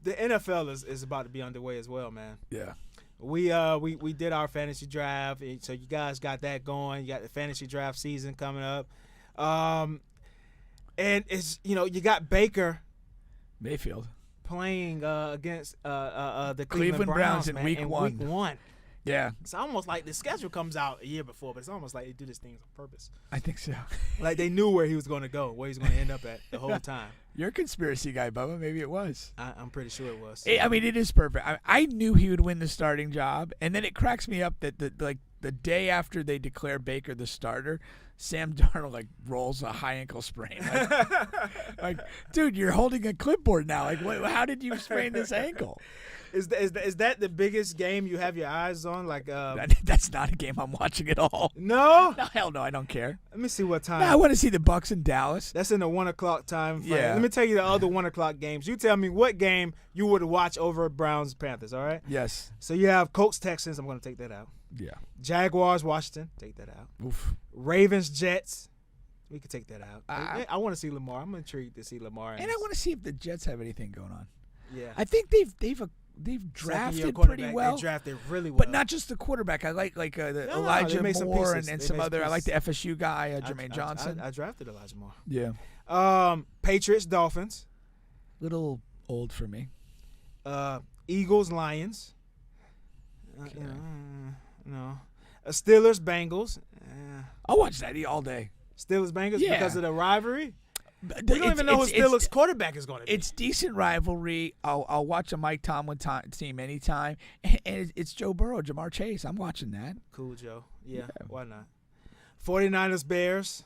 the NFL is about to be underway as well, man. Yeah. We did our fantasy draft, so you guys got that going. You got the fantasy draft season coming up, and it's you got Baker Mayfield playing against the Cleveland Browns in man, week in one. Week 1. Yeah. It's almost like the schedule comes out a year before, but it's almost like they do this thing on purpose. I think so. Like they knew where he was going to go, where he was going to end up at the whole time. You're a conspiracy guy, Bubba. Maybe it was. I'm pretty sure it was. I mean, it is perfect. I knew he would win the starting job, and then it cracks me up that the day after they declare Baker the starter, Sam Darnold rolls a high ankle sprain. Like, dude, you're holding a clipboard now. Like, how did you sprain this ankle? Is that the biggest game you have your eyes on? Like, that's not a game I'm watching at all. No, hell no, I don't care. Let me see what time. No, I want to see the Bucks in Dallas. That's in the 1 o'clock time frame. Yeah. Let me tell you the other 1 o'clock games. You tell me what game you would watch over Browns Panthers. All right. Yes. So you have Colts Texans. I'm going to take that out. Yeah. Jaguars Washington. Take that out. Oof. Ravens Jets. We could take that out. I want to see Lamar. I'm intrigued to see Lamar. And I want to see if the Jets have anything going on. Yeah. I think they've drafted pretty well. They drafted really well. But not just the quarterback. I like Elijah Moore and some other. I like the FSU guy, Jermaine Johnson. I drafted Elijah Moore. Yeah. Patriots Dolphins. Little old for me. Eagles Lions. Okay. No. Steelers Bengals. I'll watch that all day. Steelers Bengals Yeah. because of the rivalry. We don't even know who Steelers quarterback is going to be. It's decent rivalry. I'll watch a Mike Tomlin team anytime. And it's Joe Burrow, Jamar Chase. I'm watching that. Cool, Joe. Yeah. Why not? 49ers Bears.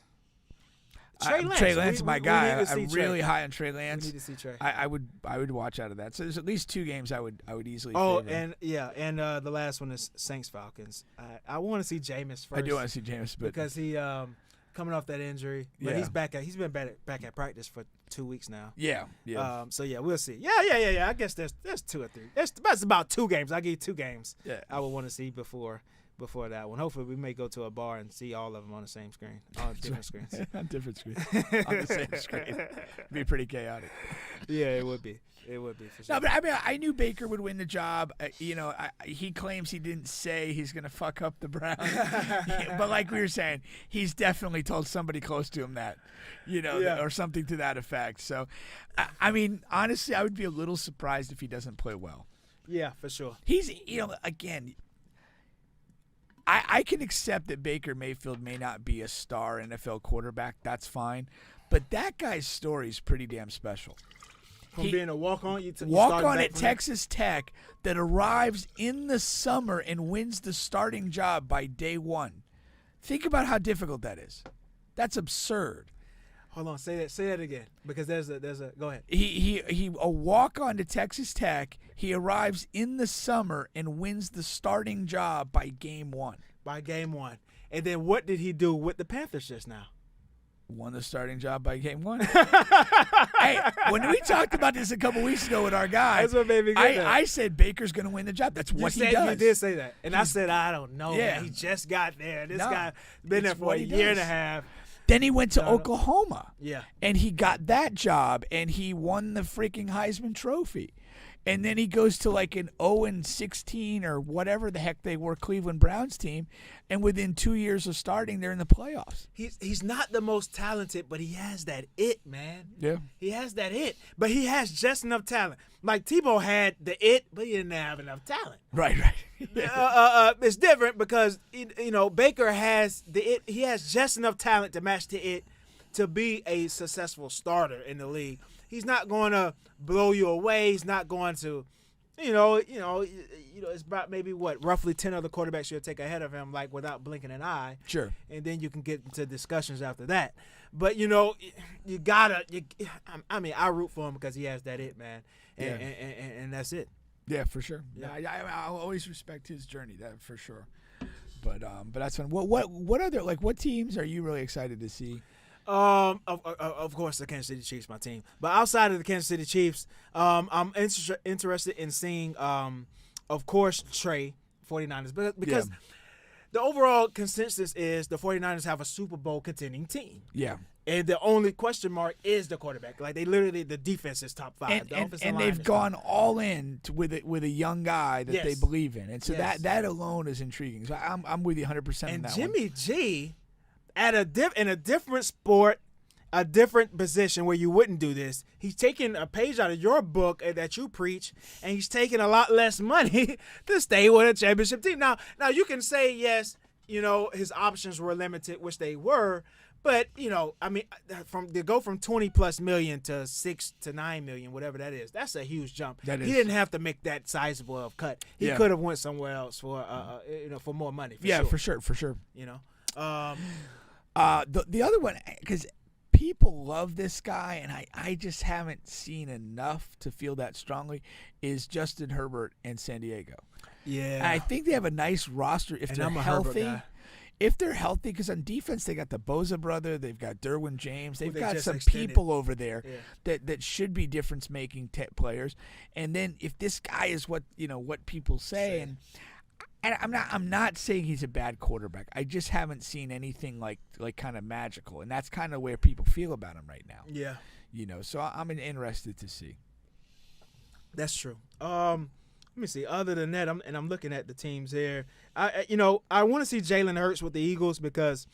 Trey Lance is my guy. I'm Trey. really high on Trey Lance. We need to see Trey. I would watch out of that. So there's at least 2 games I would easily. Oh, favor. and the last one is Saints Falcons. I want to see Jameis first. I do want to see Jameis, but because he coming off that injury, but he's back at. He's been back at practice for 2 weeks now. Yeah. So yeah, we'll see. Yeah. I guess there's 2 or 3. That's about 2 games. I give you 2 games. Yeah. I would want to see before that one. Hopefully, we may go to a bar and see all of them on the same screen, on different screens. On different screens. On the same screen. It'd be pretty chaotic. Yeah, it would be. It would be for sure. No, but I mean, I knew Baker would win the job. He claims he didn't say he's going to fuck up the Browns. But like we were saying, he's definitely told somebody close to him that, or something to that effect. So, I mean, honestly, I would be a little surprised if he doesn't play well. Yeah, for sure. He's, again, I can accept that Baker Mayfield may not be a star NFL quarterback. That's fine. But that guy's story is pretty damn special. From being a walk-on, walk-on at Texas Tech that arrives in the summer and wins the starting job by day 1. Think about how difficult that is. That's absurd. Hold on, say that again, because there's a go ahead. He a walk-on to Texas Tech. He arrives in the summer and wins the starting job by game 1. By game 1, and then what did he do with the Panthers just now? Won the starting job by game 1. Hey, when we talked about this a couple weeks ago with our guy, that's what made me get that. I said Baker's going to win the job. That's what he does. You did say that, and I said I don't know. Yeah, man. He just got there. This guy been there for a year and a half. Then he went to Oklahoma. Yeah, and he got that job, and he won the freaking Heisman Trophy. And then he goes to like an 0-16 or whatever the heck they were, Cleveland Browns team, and within 2 years of starting, they're in the playoffs. He's not the most talented, but he has that it, man. Yeah. He has that it, but he has just enough talent. Like Tebow had the it, but he didn't have enough talent. Right. It's different because, Baker has the it. He has just enough talent to match the it to be a successful starter in the league. He's not going to blow you away. He's not going to, it's about maybe roughly 10 other quarterbacks you'll take ahead of him, like without blinking an eye. Sure. And then you can get into discussions after that. But I root for him because he has that it, man, and that's it. Yeah, for sure. Yeah. I'll always respect his journey, that for sure. But that's fun. What other what teams are you really excited to see? Of course, the Kansas City Chiefs, my team. But outside of the Kansas City Chiefs, I'm interested in seeing, of course, Trey 49ers, because the overall consensus is the 49ers have a Super Bowl contending team. Yeah. And the only question mark is the quarterback. Like they literally, the defense is top 5. And, the and, offensive and line they've is gone top. all in with a young guy that they Yes. believe in, and so Yes. that alone is intriguing. So I'm with you 100% on And that Jimmy G, at in a different sport, a different position where you wouldn't do this. He's taking a page out of your book that you preach, and he's taking a lot less money to stay with a championship team. Now you can say yes, his options were limited, which they were. But I mean, to go from 20+ million to 6 to 9 million, whatever that is, that's a huge jump. That is. He didn't have to make that sizable of cut. He Yeah. could have went somewhere else for for more money. for sure. The other one, because people love this guy, and I just haven't seen enough to feel that strongly, is Justin Herbert and San Diego. Yeah, I think they have a nice roster if And they're I'm a Herbert healthy. guy. If they're healthy, because on defense they got the Bosa brother, they've got Derwin James, they've they got just some extended. people over there Yeah. that should be difference-making players. And then if this guy is what people say, and I'm not saying he's a bad quarterback. I just haven't seen anything like kind of magical, and that's kind of where people feel about him right now. Yeah, So I'm interested to see. that's true. Let me see. Other than that, I'm looking at the teams here. I want to see Jalen Hurts with the Eagles because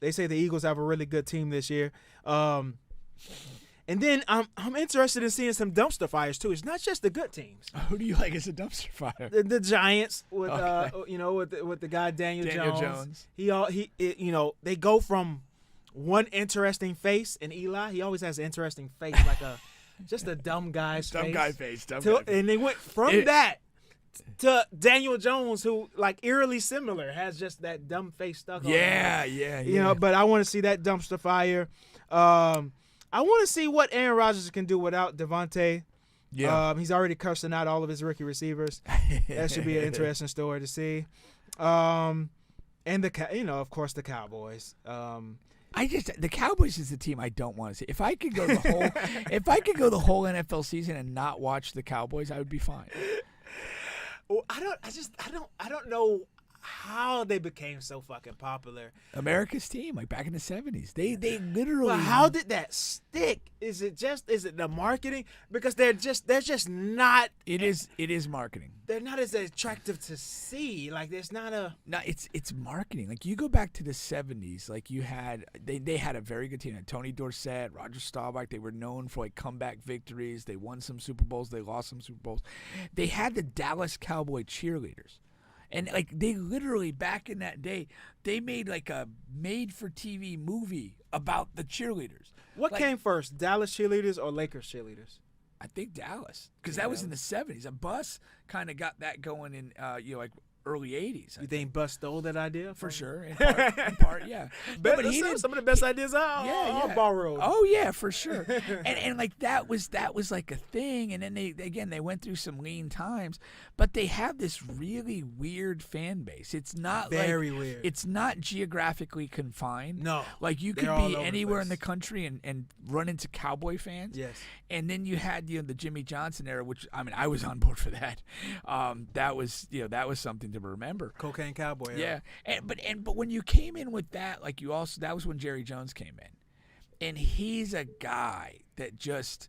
they say the Eagles have a really good team this year. And then I'm interested in seeing some dumpster fires too. It's not just the good teams. Who do you like as a dumpster fire? The Giants with Okay. with the guy Daniel Jones. They go from one interesting face, and Eli, he always has an interesting face, like just a dumb guy's Dumb face. guy face. And they went from that to Daniel Jones, who like eerily similar, has just that dumb face stuck on him. Yeah. But I want to see that dumpster fire. I want to see what Aaron Rodgers can do without Devontae. Yeah. He's already cursing out all of his rookie receivers. That should be an interesting story to see. And of course, the Cowboys. The Cowboys is the team I don't want to see. If I could go the whole NFL season and not watch the Cowboys, I would be fine. Well, I don't know how they became so fucking popular. America's team, like back in the 70s. They literally. But how did that stick? Is it the marketing? Because they're just not. It is marketing. They're not as attractive to see. Like there's not a. No, it's marketing. Like you go back to the 70s, like you had they had a very good team. Tony Dorsett, Roger Staubach. They were known for like comeback victories. They won some Super Bowls. They lost some Super Bowls. They had the Dallas Cowboy cheerleaders. And like they literally back in that day, they made like a made-for-TV movie about the cheerleaders. What Like, came first, Dallas cheerleaders or Lakers cheerleaders? I think Dallas, because that was in the 70s. A bus kind of got that going in, like early 80s. You think Bus stole that idea? For sure, in part, yeah. But he did some of the best ideas are borrowed. Oh yeah, for sure. and like that was like a thing. And then they went through some lean times, but they have this really weird fan base. It's not Very weird. It's not geographically confined. No, like you could they're all be over the anywhere in place. the country and run into Cowboy fans. Yes. And then you had the Jimmy Johnson era, which I mean I was on board for that. That was something to remember. Cocaine Cowboy. Yeah, but when you came in with that, like that was when Jerry Jones came in, and he's a guy that just,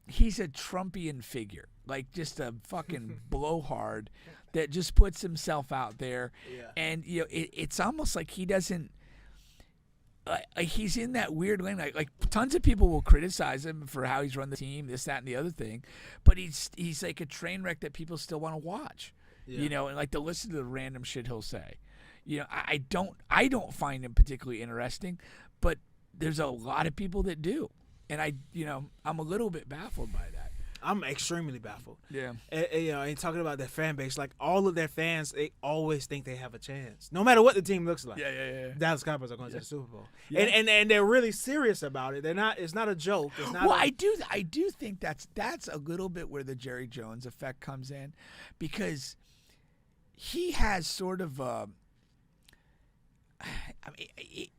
he's a Trumpian figure, like just a fucking blowhard that just puts himself out there, and it's almost like he doesn't. He's in that weird lane. Like tons of people will criticize him for how he's run the team, this, that, and the other thing, but he's like a train wreck that people still want to watch. Yeah. And like to listen to the random shit he'll say. I don't find him particularly interesting, but there's a lot of people that do, and I'm a little bit baffled by that. I'm extremely baffled. Yeah. And talking about their fan base, like all of their fans, they always think they have a chance, no matter what the team looks like. Yeah. Dallas Cowboys are going to the Super Bowl, Yeah. and they're really serious about it. They're not. It's not a joke. It's not. Well, I do think that's a little bit where the Jerry Jones effect comes in, because he has sort of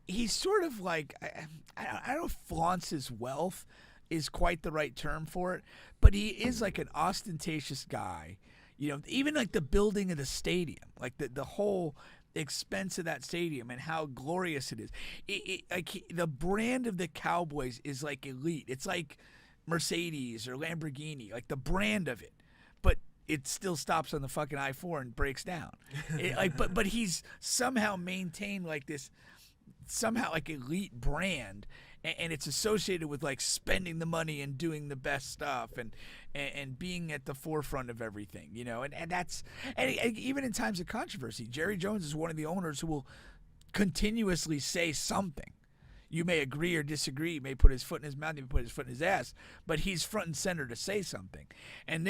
he's sort of like I don't know if flaunts his wealth is quite the right term for it, but he is like an ostentatious guy. Even like the building of the stadium, like the whole expense of that stadium and how glorious it is. The brand of the Cowboys is like elite. It's like Mercedes or Lamborghini, like the brand of it. But it still stops on the fucking I-4 and breaks down. But he's somehow maintained like this, somehow like elite brand, and it's associated with like spending the money and doing the best stuff and being at the forefront of everything, you know. And that's even in times of controversy, Jerry Jones is one of the owners who will continuously say something. You may agree or disagree, he may put his foot in his mouth, he may put his foot in his ass, but he's front and center to say something. And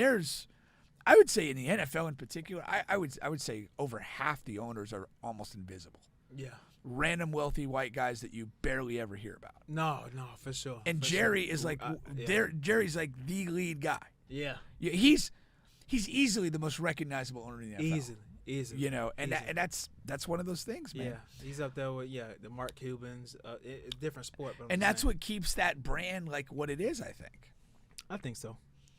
I would say in the NFL in particular, I would say over half the owners are almost invisible. Yeah. Random wealthy white guys that you barely ever hear about. No, for sure. And for Jerry sure. is like yeah. Jerry's like the lead guy. Yeah. He's easily the most recognizable owner in the NFL. Easily. You know, and that's one of those things, man. Yeah, he's up there with the Mark Cubans, different sport. But and that's what keeps that brand like what it is, I think. I think so.